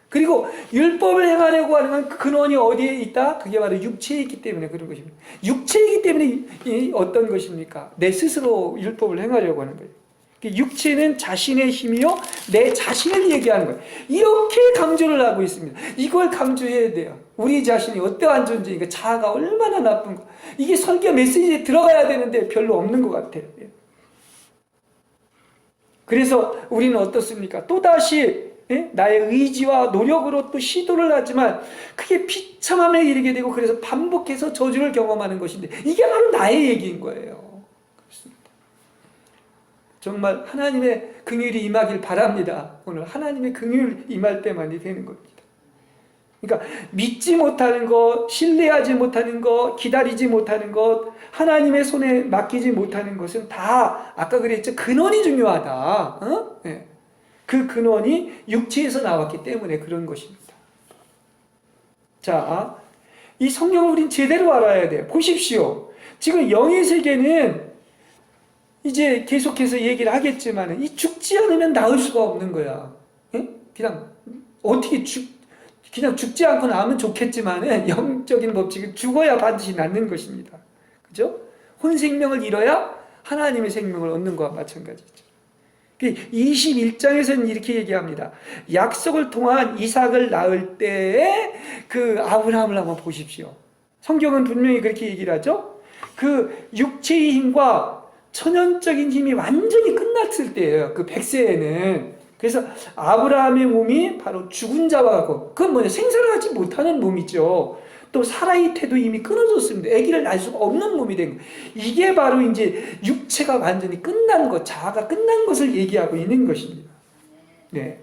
그리고 율법을 행하려고 하는 근원이 어디에 있다? 그게 바로 육체에 있기 때문에 그런 것입니다. 육체이기 때문에 어떤 것입니까? 내 스스로 율법을 행하려고 하는 거예요. 육체는 자신의 힘이요 내 자신을 얘기하는 거예요. 이렇게 강조를 하고 있습니다. 이걸 강조해야 돼요. 우리 자신이 어떠한 존재인가, 자아가 얼마나 나쁜 거. 이게 설교 메시지에 들어가야 되는데 별로 없는 것 같아요. 그래서 우리는 어떻습니까? 또다시 나의 의지와 노력으로 또 시도를 하지만 그게 비참함에 이르게 되고 그래서 반복해서 저주를 경험하는 것인데 이게 바로 나의 얘기인 거예요. 그렇습니다. 정말 하나님의 긍휼이 임하길 바랍니다. 오늘 하나님의 긍휼 임할 때만이 되는 겁니다. 그러니까 믿지 못하는 것, 신뢰하지 못하는 것, 기다리지 못하는 것, 하나님의 손에 맡기지 못하는 것은 다 아까 그랬죠. 근원이 중요하다. 네. 그 근원이 육체에서 나왔기 때문에 그런 것입니다. 자, 이 성경을 우린 제대로 알아야 돼요. 보십시오. 지금 영의 세계는 이제 계속해서 얘기를 하겠지만 이 죽지 않으면 나을 수가 없는 거야. 그냥 어떻게 그냥 죽지 않고 나면 좋겠지만 영적인 법칙은 죽어야 반드시 낫는 것입니다. 그죠? 혼생명을 잃어야 하나님의 생명을 얻는 것과 마찬가지죠. 21장에서는 이렇게 얘기합니다. 약속을 통한 이삭을 낳을 때에 그 아브라함을 한번 보십시오. 성경은 분명히 그렇게 얘기를 하죠. 그 육체의 힘과 천연적인 힘이 완전히 끝났을 때예요. 그 100세에는. 그래서 아브라함의 몸이 바로 죽은 자와 같고, 그건 뭐냐? 생산하지 못하는 몸이죠. 또 살아있 태도 이미 끊어졌습니다. 아기를 낳을 수가 없는 몸이 된 거예요. 이게 바로 이제 육체가 완전히 끝난 것, 자아가 끝난 것을 얘기하고 있는 것입니다. 네.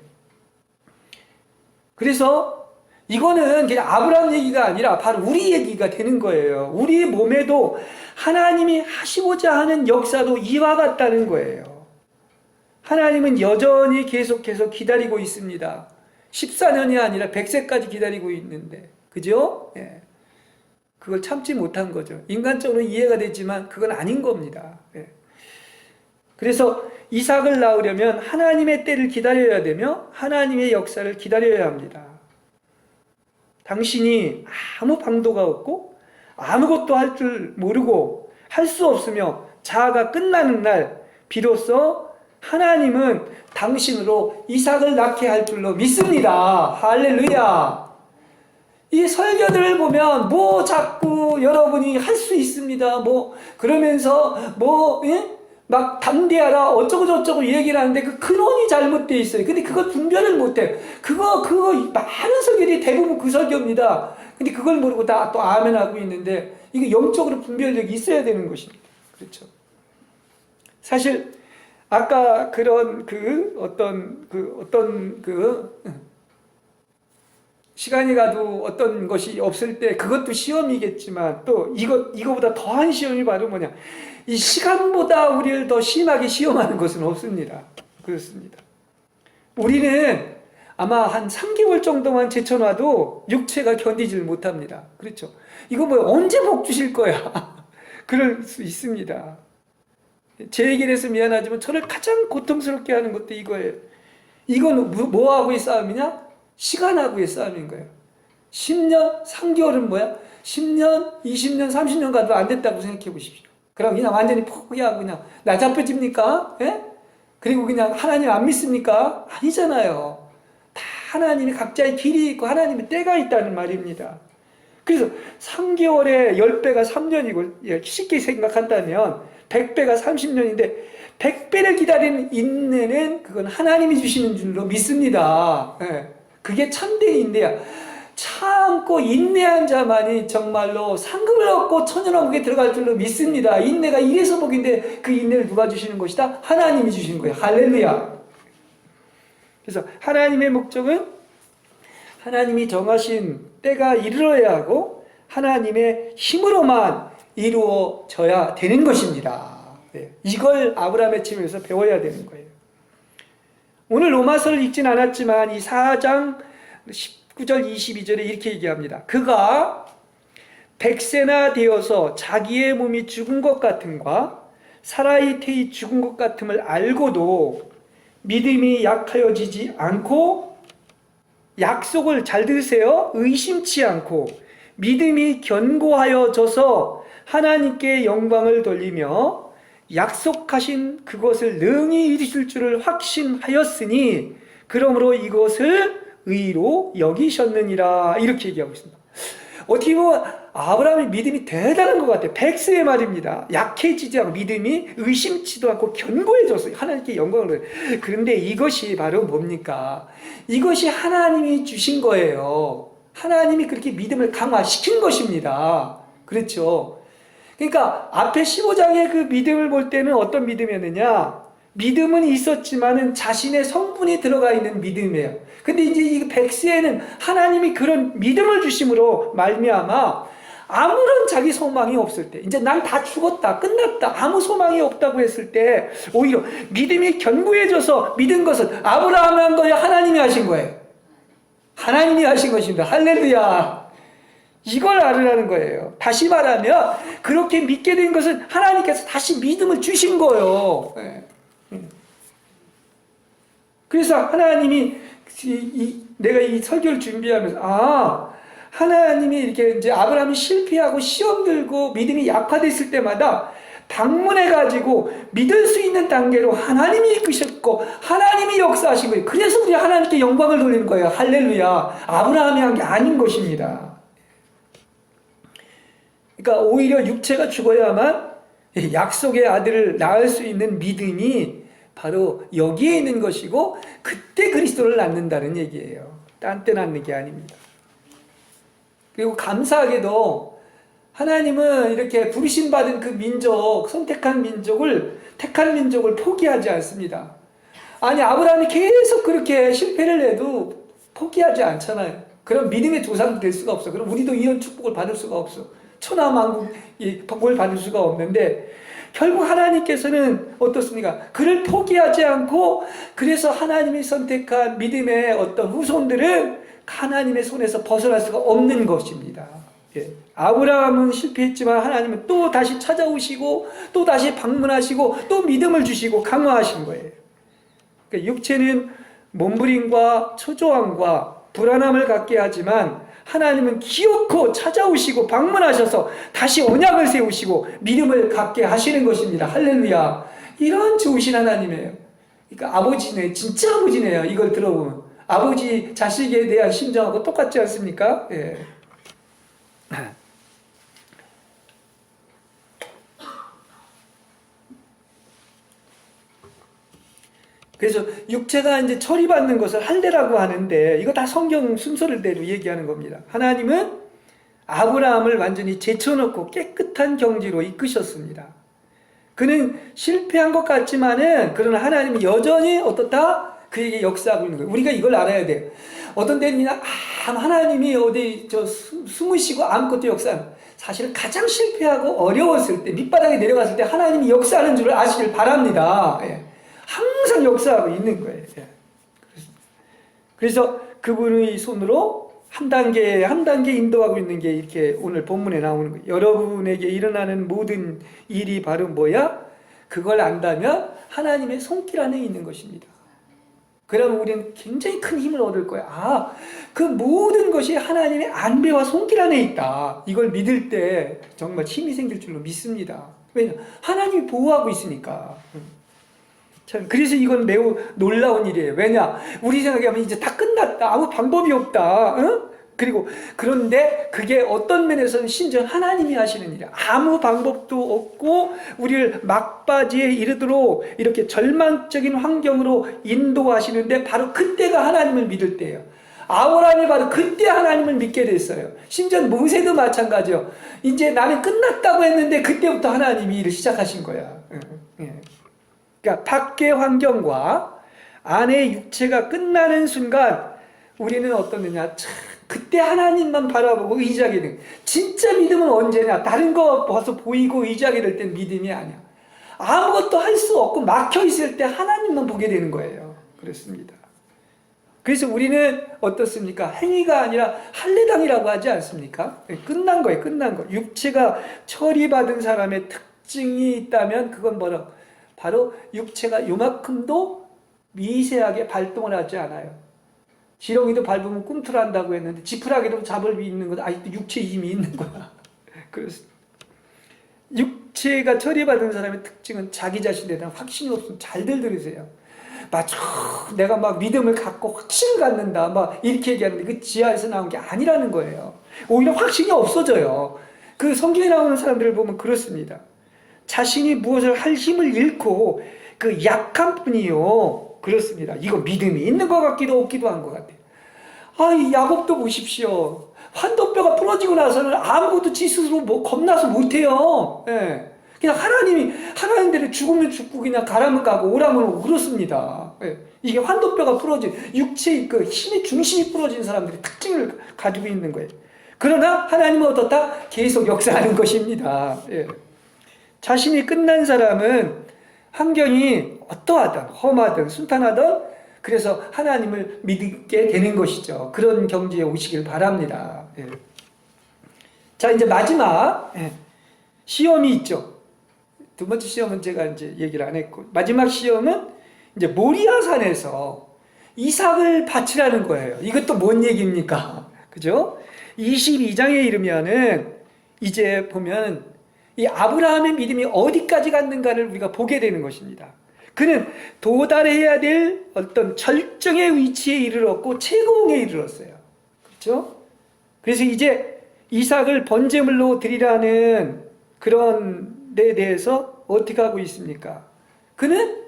그래서 이거는 그냥 아브라함 얘기가 아니라 바로 우리 얘기가 되는 거예요. 우리 몸에도 하나님이 하시고자 하는 역사도 이와 같다는 거예요. 하나님은 여전히 계속해서 기다리고 있습니다. 14년이 아니라 100세까지 기다리고 있는데, 그죠? 예. 그걸 참지 못한 거죠. 인간적으로 이해가 되지만 그건 아닌 겁니다. 예. 그래서 이삭을 낳으려면 하나님의 때를 기다려야 되며 하나님의 역사를 기다려야 합니다. 당신이 아무 방도가 없고 아무것도 할 줄 모르고 할 수 없으며 자아가 끝나는 날 비로소 하나님은 당신으로 이삭을 낳게 할 줄로 믿습니다. 할렐루야. 이 설교들을 보면 뭐 자꾸 여러분이 할 수 있습니다. 뭐 그러면서 막 담대하라 어쩌고 저쩌고 얘기를 하는데 그 근원이 잘못되어 있어요. 근데 그걸 분별을 못해요. 그거 많은 설교들이 대부분 그 설교입니다. 근데 그걸 모르고 다 또 아멘 하고 있는데 이게 영적으로 분별력이 있어야 되는 것입니다. 그렇죠. 사실 아까 그런 시간이 가도 어떤 것이 없을 때 그것도 시험이겠지만 또 이거보다 더한 시험이 바로 뭐냐? 이 시간보다 우리를 더 심하게 시험하는 것은 없습니다. 그렇습니다. 우리는 아마 한 3개월 정도만 제쳐놔도 육체가 견디질 못합니다. 그렇죠? 이거 뭐 언제 복 주실 거야? 그럴 수 있습니다. 제 얘기를 해서 미안하지만 저를 가장 고통스럽게 하는 것도 이거예요. 이건 뭐하고의 싸움이냐? 시간하고의 싸움인 거예요. 10년, 3개월은 뭐야? 10년, 20년, 30년 가도 안 됐다고 생각해 보십시오. 그럼 그냥 완전히 포기하고 그냥 나잡혀집니까? 예? 그리고 그냥 하나님 안 믿습니까? 아니잖아요. 다 하나님이 각자의 길이 있고 하나님의 때가 있다는 말입니다. 그래서 3개월에 10배가 3년이고 쉽게 생각한다면 100배가 30년인데 100배를 기다리는 인내는 그건 하나님이 주시는 줄로 믿습니다. 예. 그게 참된 인내야. 참고 인내한 자만이 정말로 상급을 얻고 천연왕국에 들어갈 줄로 믿습니다. 인내가 이래서 복인데 그 인내를 누가 주시는 것이다? 하나님이 주시는 거예요. 할렐루야. 그래서 하나님의 목적은 하나님이 정하신 때가 이르러야 하고 하나님의 힘으로만 이루어져야 되는 것입니다. 네. 이걸 아브라함의 집에서 배워야 되는 거예요. 오늘 로마서를 읽진 않았지만 이 4장 19절 22절에 이렇게 얘기합니다. 그가 100세나 되어서 자기의 몸이 죽은 것 같음과 사라의 태이 죽은 것 같음을 알고도 믿음이 약하여지지 않고 약속을 잘 들으세요. 의심치 않고 믿음이 견고하여져서 하나님께 영광을 돌리며 약속하신 그것을 능히 이루실 줄을 확신하였으니 그러므로 이것을 의로 여기셨느니라. 이렇게 얘기하고 있습니다. 어떻게 보면 아브라함의 믿음이 대단한 것 같아요. 백세의 말입니다. 약해지지 않고 믿음이 의심치도 않고 견고해졌어요. 하나님께 영광을. 그런데 이것이 바로 뭡니까? 이것이 하나님이 주신 거예요. 하나님이 그렇게 믿음을 강화시킨 것입니다. 그렇죠? 그러니까 앞에 15장의 그 믿음을 볼 때는 어떤 믿음이었느냐? 믿음은 있었지만은 자신의 성분이 들어가 있는 믿음이에요. 근데 이제 이 백세에는 하나님이 그런 믿음을 주심으로 말미암아 아무런 자기 소망이 없을 때, 이제 난 다 죽었다, 끝났다, 아무 소망이 없다고 했을 때 오히려 믿음이 견고해져서 믿은 것은 아브라함이 한 거예요, 하나님이 하신 거예요? 하나님이 하신 것입니다. 할렐루야. 이걸 알으라는 거예요. 다시 말하면 그렇게 믿게 된 것은 하나님께서 다시 믿음을 주신 거예요. 그래서 하나님이 내가 이 설교를 준비하면서 하나님이 이렇게 이제 아브라함이 실패하고 시험 들고 믿음이 약화됐을 때마다 방문해 가지고 믿을 수 있는 단계로 하나님이 이끄셨고 하나님이 역사하신 거예요. 그래서 우리 하나님께 영광을 돌리는 거예요. 할렐루야. 아브라함이 한 게 아닌 것입니다. 그러니까 오히려 육체가 죽어야만 약속의 아들을 낳을 수 있는 믿음이 바로 여기에 있는 것이고 그때 그리스도를 낳는다는 얘기예요. 딴 때 낳는 게 아닙니다. 그리고 감사하게도 하나님은 이렇게 부르심받은 그 민족, 선택한 민족을, 택한 민족을 포기하지 않습니다. 아니, 아브라함이 계속 그렇게 실패를 해도 포기하지 않잖아요. 그럼 믿음의 조상도 될 수가 없어. 그럼 우리도 이런 축복을 받을 수가 없어. 천하만국 복을 받을 수가 없는데 결국 하나님께서는 어떻습니까? 그를 포기하지 않고 그래서 하나님이 선택한 믿음의 어떤 후손들은 하나님의 손에서 벗어날 수가 없는 것입니다. 아브라함은 실패했지만 하나님은 또 다시 찾아오시고 또 다시 방문하시고 또 믿음을 주시고 강화하신 거예요. 그러니까 육체는 몸부림과 초조함과 불안함을 갖게 하지만 하나님은 기어코 찾아오시고 방문하셔서 다시 언약을 세우시고 믿음을 갖게 하시는 것입니다. 할렐루야. 이런 좋으신 하나님이에요. 그러니까 아버지네, 진짜 아버지네요. 이걸 들어보면 아버지 자식에 대한 심정하고 똑같지 않습니까? 예. 그래서 육체가 이제 처리받는 것을 할례라고 하는데 이거 다 성경 순서대로 얘기하는 겁니다. 하나님은 아브라함을 완전히 제쳐놓고 깨끗한 경지로 이끄셨습니다. 그는 실패한 것 같지만은 그러나 하나님이 여전히 어떻다? 그에게 역사하고 있는 거예요. 우리가 이걸 알아야 돼요. 어떤 때는 하나님이 어디 숨으시고 아무것도 역사하는, 사실은 가장 실패하고 어려웠을 때, 밑바닥에 내려갔을 때 하나님이 역사하는 줄을 아시길 바랍니다. 항상 역사하고 있는 거예요. 그래서 그분의 손으로 한 단계 한 단계 인도하고 있는 게 이렇게 오늘 본문에 나오는 거예요. 여러분에게 일어나는 모든 일이 바로 뭐야? 그걸 안다면 하나님의 손길 안에 있는 것입니다. 그러면 우리는 굉장히 큰 힘을 얻을 거야. 그 모든 것이 하나님의 안배와 손길 안에 있다. 이걸 믿을 때 정말 힘이 생길 줄로 믿습니다. 왜냐? 하나님이 보호하고 있으니까. 참, 그래서 이건 매우 놀라운 일이에요. 왜냐? 우리 생각하면 이제 다 끝났다. 아무 방법이 없다. 응? 그리고 그런데 그게 어떤 면에서는 심지어 하나님이 하시는 일이야. 아무 방법도 없고 우리를 막바지에 이르도록 이렇게 절망적인 환경으로 인도하시는데 바로 그때가 하나님을 믿을 때예요. 아브라함이 바로 그때 하나님을 믿게 됐어요. 심지어 모세도 마찬가지요. 이제 나는 끝났다고 했는데 그때부터 하나님이 일을 시작하신 거야. 그러니까 밖의 환경과 안의 육체가 끝나는 순간 우리는 어떻느냐? 그때 하나님만 바라보고 의지하게 된. 진짜 믿음은 언제냐? 다른 거 봐서 보이고 의지하게 될 땐 믿음이 아니야. 아무것도 할 수 없고 막혀 있을 때 하나님만 보게 되는 거예요. 그렇습니다. 그래서 우리는 어떻습니까? 행위가 아니라 할례당이라고 하지 않습니까? 끝난 거예요. 끝난 거. 육체가 처리받은 사람의 특징이 있다면 그건 뭐라? 바로 육체가 요만큼도 미세하게 발동을 하지 않아요. 지렁이도 밟으면 꿈틀한다고 했는데 지푸라기도 잡을 수 있는 건 아직도 육체의 힘이 있는 거야. 그래서 육체가 처리받은 사람의 특징은 자기 자신에 대한 확신이 없으면 잘들 들으세요. 맞아, 내가 막 믿음을 갖고 확신을 갖는다 막 이렇게 얘기하는데 그 지하에서 나온 게 아니라는 거예요. 오히려 확신이 없어져요. 그 성경에 나오는 사람들을 보면 그렇습니다. 자신이 무엇을 할 힘을 잃고 그 약한 뿐이요. 그렇습니다. 이거 믿음이 있는 것 같기도 없기도 한 것 같아요. 이 야곱도 보십시오. 환도뼈가 부러지고 나서는 아무것도 지 스스로 겁나서 못해요. 예. 그냥 하나님이 하나님대로 죽으면 죽고 그냥 가라면 가고 오라면 오고 그렇습니다. 예. 이게 환도뼈가 부러진 육체의 그 힘의 중심이 부러진 사람들의 특징을 가지고 있는 거예요. 그러나 하나님은 어떻다? 계속 역사하는 것입니다. 예. 자신이 끝난 사람은 환경이 어떠하든 험하든 순탄하든 그래서 하나님을 믿게 되는 것이죠. 그런 경지에 오시길 바랍니다. 예. 자, 이제 마지막 시험이 있죠. 두 번째 시험은 제가 이제 얘기를 안 했고, 마지막 시험은 이제 모리아산에서 이삭을 바치라는 거예요. 이것도 뭔 얘기입니까? 그죠? 22장에 이르면은 이제 보면 이 아브라함의 믿음이 어디까지 갔는가를 우리가 보게 되는 것입니다. 그는 도달해야 될 어떤 절정의 위치에 이르렀고 최고봉에 이르렀어요. 그렇죠? 그래서 이제 이삭을 번제물로 드리라는 그런 데 대해서 어떻게 하고 있습니까? 그는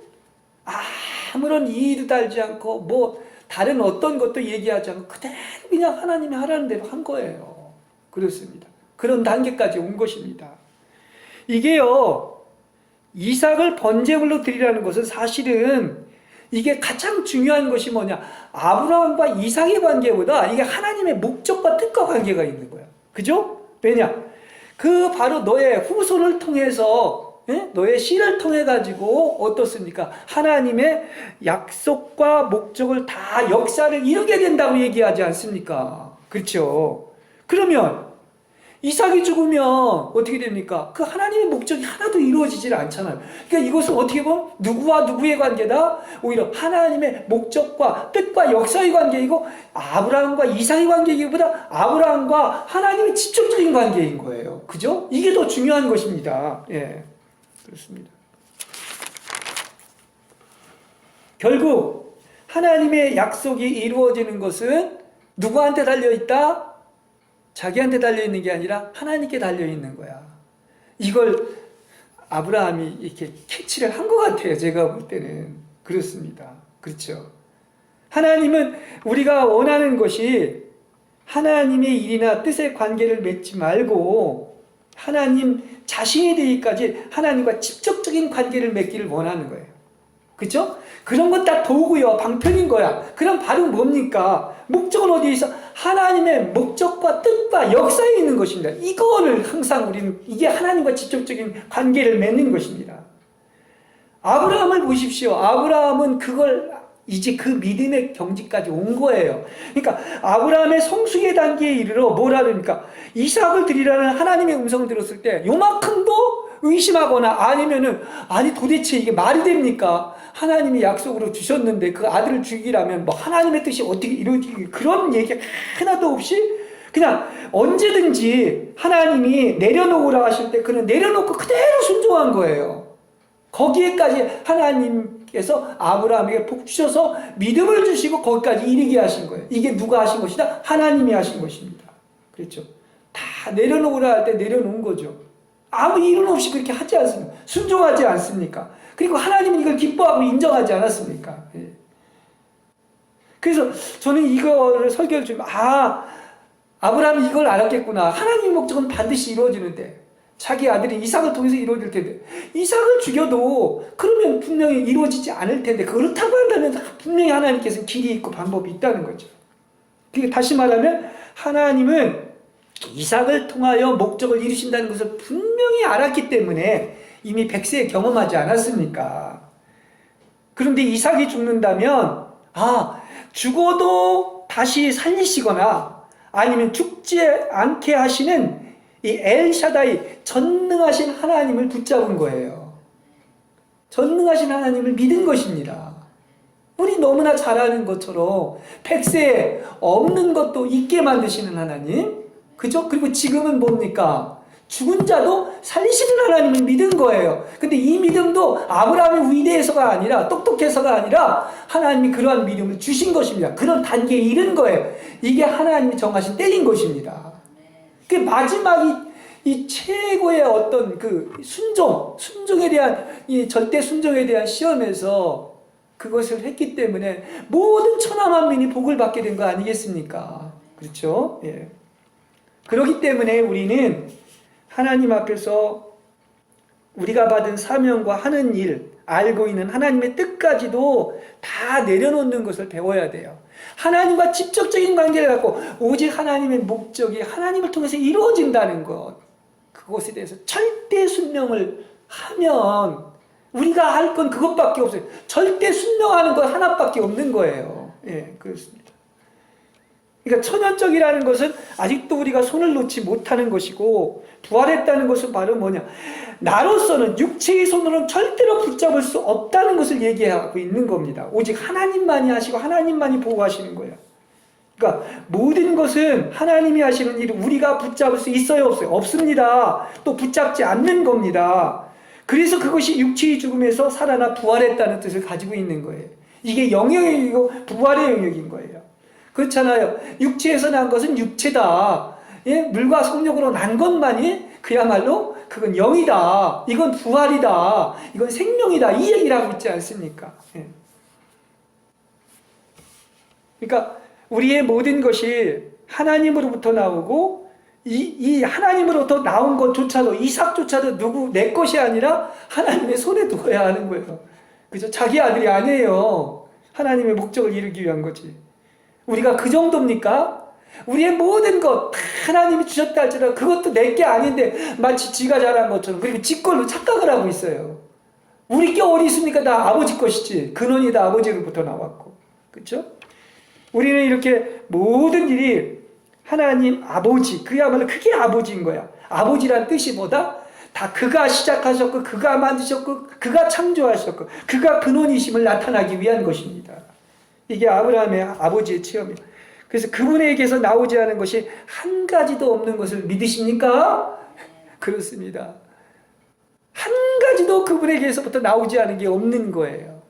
아무런 이의도 달지 않고 뭐 다른 어떤 것도 얘기하지 않고 그대로 그냥 하나님이 하라는 대로 한 거예요. 그렇습니다. 그런 단계까지 온 것입니다. 이게요, 이삭을 번제물로 드리라는 것은 사실은 이게 가장 중요한 것이 뭐냐? 아브라함과 이삭의 관계보다 이게 하나님의 목적과 뜻과 관계가 있는 거야. 그죠? 왜냐? 그 바로 너의 후손을 통해서, 너의 씨를 통해 가지고 어떻습니까? 하나님의 약속과 목적을 다 역사를 이루게 된다고 얘기하지 않습니까? 그렇죠? 그러면 이삭이 죽으면 어떻게 됩니까? 그 하나님의 목적이 하나도 이루어지질 않잖아요. 그러니까 이것은 어떻게 보면 누구와 누구의 관계다? 오히려 하나님의 목적과 뜻과 역사의 관계이고 아브라함과 이삭의 관계이기보다 아브라함과 하나님의 직접적인 관계인 거예요. 그죠? 이게 더 중요한 것입니다. 예, 그렇습니다. 결국 하나님의 약속이 이루어지는 것은 누구한테 달려있다? 자기한테 달려있는 게 아니라 하나님께 달려있는 거야. 이걸 아브라함이 이렇게 캐치를 한 것 같아요. 제가 볼 때는. 그렇습니다. 그렇죠. 하나님은 우리가 원하는 것이 하나님의 일이나 뜻의 관계를 맺지 말고 하나님 자신에 대해까지 하나님과 직접적인 관계를 맺기를 원하는 거예요. 그렇죠? 그런 건 딱 도구요. 방편인 거야. 그럼 바로 뭡니까? 목적은 어디에 있어? 하나님의 목적과 뜻과 역사에 있는 것입니다. 이거를 항상 우리는 이게 하나님과 직접적인 관계를 맺는 것입니다. 아브라함을 보십시오. 아브라함은 그걸 이제 그 믿음의 경지까지 온 거예요. 그러니까 아브라함의 성숙의 단계에 이르러 뭐라 그러니까 이삭을 드리라는 하나님의 음성을 들었을 때 요만큼도 의심하거나 아니면은 아니 도대체 이게 말이 됩니까? 하나님이 약속으로 주셨는데 그 아들을 죽이라면 뭐 하나님의 뜻이 어떻게 이루어지기 그런 얘기 하나도 없이 그냥 언제든지 하나님이 내려놓으라 하실 때 그는 내려놓고 그대로 순종한 거예요. 거기에까지 하나님께서 아브라함에게 복 주셔서 믿음을 주시고 거기까지 이르게 하신 거예요. 이게 누가 하신 것이다? 하나님이 하신 것입니다. 그렇죠? 다 내려놓으라 할 때 내려놓은 거죠. 아무 이유는 없이 그렇게 하지 않습니까? 순종하지 않습니까? 그리고 하나님은 이걸 기뻐하고 인정하지 않았습니까? 예. 그래서 저는 이거를 설교를 좀 아브라함이 이걸 알았겠구나. 하나님의 목적은 반드시 이루어지는데 자기 아들이 이삭을 통해서 이루어질 텐데 이삭을 죽여도 그러면 분명히 이루어지지 않을 텐데 그렇다고 한다면 분명히 하나님께서는 길이 있고 방법이 있다는 거죠. 그러니까 다시 말하면 하나님은 이삭을 통하여 목적을 이루신다는 것을 분명히 알았기 때문에 이미 100세에 경험하지 않았습니까? 그런데 이삭이 죽는다면 죽어도 다시 살리시거나 아니면 죽지 않게 하시는 이 엘샤다이 전능하신 하나님을 붙잡은 거예요. 전능하신 하나님을 믿은 것입니다. 우리 너무나 잘 아는 것처럼 100세에 없는 것도 있게 만드시는 하나님, 그죠? 그리고 지금은 뭡니까? 죽은 자도 살리시는 하나님을 믿은 거예요. 근데 이 믿음도 아브라함이 위대해서가 아니라 똑똑해서가 아니라 하나님이 그러한 믿음을 주신 것입니다. 그런 단계에 이른 거예요. 이게 하나님이 정하신 때인 것입니다. 그 마지막 이 최고의 어떤 그 순종에 대한 이 절대 순종에 대한 시험에서 그것을 했기 때문에 모든 천하 만민이 복을 받게 된 거 아니겠습니까? 그렇죠? 예. 그렇기 때문에 우리는 하나님 앞에서 우리가 받은 사명과 하는 일, 알고 있는 하나님의 뜻까지도 다 내려놓는 것을 배워야 돼요. 하나님과 직접적인 관계를 갖고 오직 하나님의 목적이 하나님을 통해서 이루어진다는 것, 그것에 대해서 절대 순명을 하면 우리가 할 건 그것밖에 없어요. 절대 순명하는 것 하나밖에 없는 거예요. 예, 그렇습니다. 그러니까 천연적이라는 것은 아직도 우리가 손을 놓지 못하는 것이고, 부활했다는 것은 바로 뭐냐? 나로서는 육체의 손으로는 절대로 붙잡을 수 없다는 것을 얘기하고 있는 겁니다. 오직 하나님만이 하시고 하나님만이 보호하시는 거예요. 그러니까 모든 것은 하나님이 하시는 일을 우리가 붙잡을 수 있어요, 없어요? 없습니다. 또 붙잡지 않는 겁니다. 그래서 그것이 육체의 죽음에서 살아나 부활했다는 뜻을 가지고 있는 거예요. 이게 영역이고 부활의 영역인 거예요. 그렇잖아요. 육체에서 난 것은 육체다. 예? 물과 성령으로 난 것만이 그야말로 그건 영이다. 이건 부활이다. 이건 생명이다. 이 얘기를 하고 있지 않습니까? 예. 그러니까 우리의 모든 것이 하나님으로부터 나오고 이 하나님으로부터 나온 것조차도 이삭조차도 내 것이 아니라 하나님의 손에 두어야 하는 거예요. 그죠? 자기 아들이 아니에요. 하나님의 목적을 이루기 위한 거지. 우리가 그 정도입니까? 우리의 모든 것 하나님이 주셨다 할지라도 그것도 내게 아닌데 마치 지가 잘한 것처럼 그리고 지 걸로 착각을 하고 있어요. 우리 게 어디 있습니까? 다 아버지 것이지. 근원이 다 아버지로부터 나왔고. 그렇죠? 우리는 이렇게 모든 일이 하나님 아버지, 그야말로 그게 아버지인 거야. 아버지란 뜻이 뭐다? 다 그가 시작하셨고 그가 만드셨고 그가 창조하셨고 그가 근원이심을 나타나기 위한 것입니다. 이게 아브라함의 아버지의 체험이에요. 그래서 그분에게서 나오지 않은 것이 한 가지도 없는 것을 믿으십니까? 그렇습니다. 한 가지도 그분에게서부터 나오지 않은 게 없는 거예요.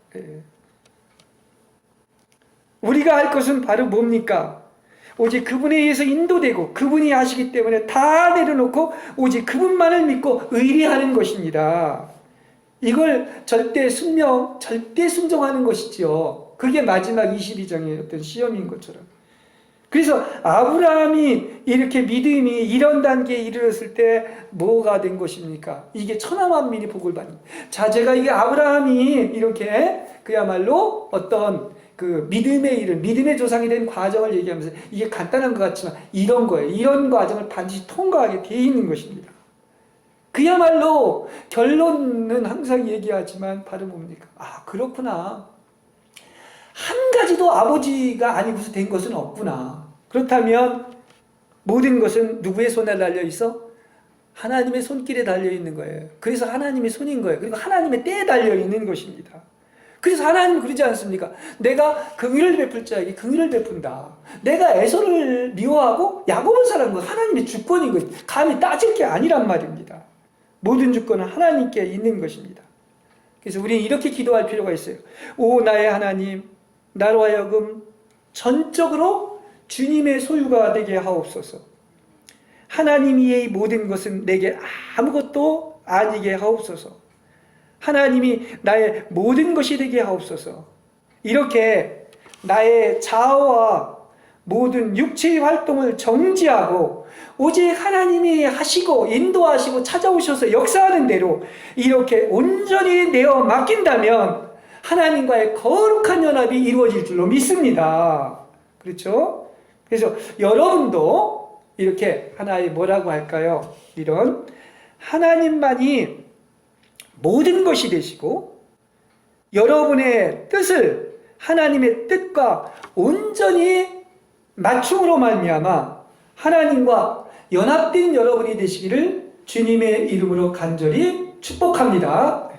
우리가 할 것은 바로 뭡니까? 오직 그분에 의해서 인도되고 그분이 하시기 때문에 다 내려놓고 오직 그분만을 믿고 의리하는 것입니다. 이걸 절대 순종하는 것이죠. 그게 마지막 22장의 어떤 시험인 것처럼. 그래서 아브라함이 이렇게 믿음이 이런 단계에 이르렀을 때 뭐가 된 것입니까? 이게 천하 만민이 복을 받는. 자, 제가 이게 아브라함이 이렇게 그야말로 어떤 그 믿음의 일을, 믿음의 조상이 된 과정을 얘기하면서 이게 간단한 것 같지만 이런 거예요. 이런 과정을 반드시 통과하게 되어 있는 것입니다. 그야말로 결론은 항상 얘기하지만 바로 뭡니까? 아, 그렇구나. 한 가지도 아버지가 아니고서 된 것은 없구나. 그렇다면 모든 것은 누구의 손에 달려 있어? 하나님의 손길에 달려 있는 거예요. 그래서 하나님의 손인 거예요. 그리고 하나님의 때에 달려 있는 것입니다. 그래서 하나님은 그러지 않습니까? 내가 긍휼을 베풀 자에게 긍휼을 베푼다. 내가 에서를 미워하고 야곱을 사랑하는 건 하나님의 주권인 거예요. 감히 따질 게 아니란 말입니다. 모든 주권은 하나님께 있는 것입니다. 그래서 우리는 이렇게 기도할 필요가 있어요. 오 나의 하나님, 나로 하여금 전적으로 주님의 소유가 되게 하옵소서. 하나님 이의 모든 것은 내게 아무것도 아니게 하옵소서. 하나님이 나의 모든 것이 되게 하옵소서. 이렇게 나의 자아와 모든 육체의 활동을 정지하고 오직 하나님이 하시고 인도하시고 찾아오셔서 역사하는 대로 이렇게 온전히 내어 맡긴다면 하나님과의 거룩한 연합이 이루어질 줄로 믿습니다. 그렇죠? 그래서 여러분도 이렇게 하나의 뭐라고 할까요? 이런 하나님만이 모든 것이 되시고 여러분의 뜻을 하나님의 뜻과 온전히 맞춤으로 말미암아 하나님과 연합된 여러분이 되시기를 주님의 이름으로 간절히 축복합니다.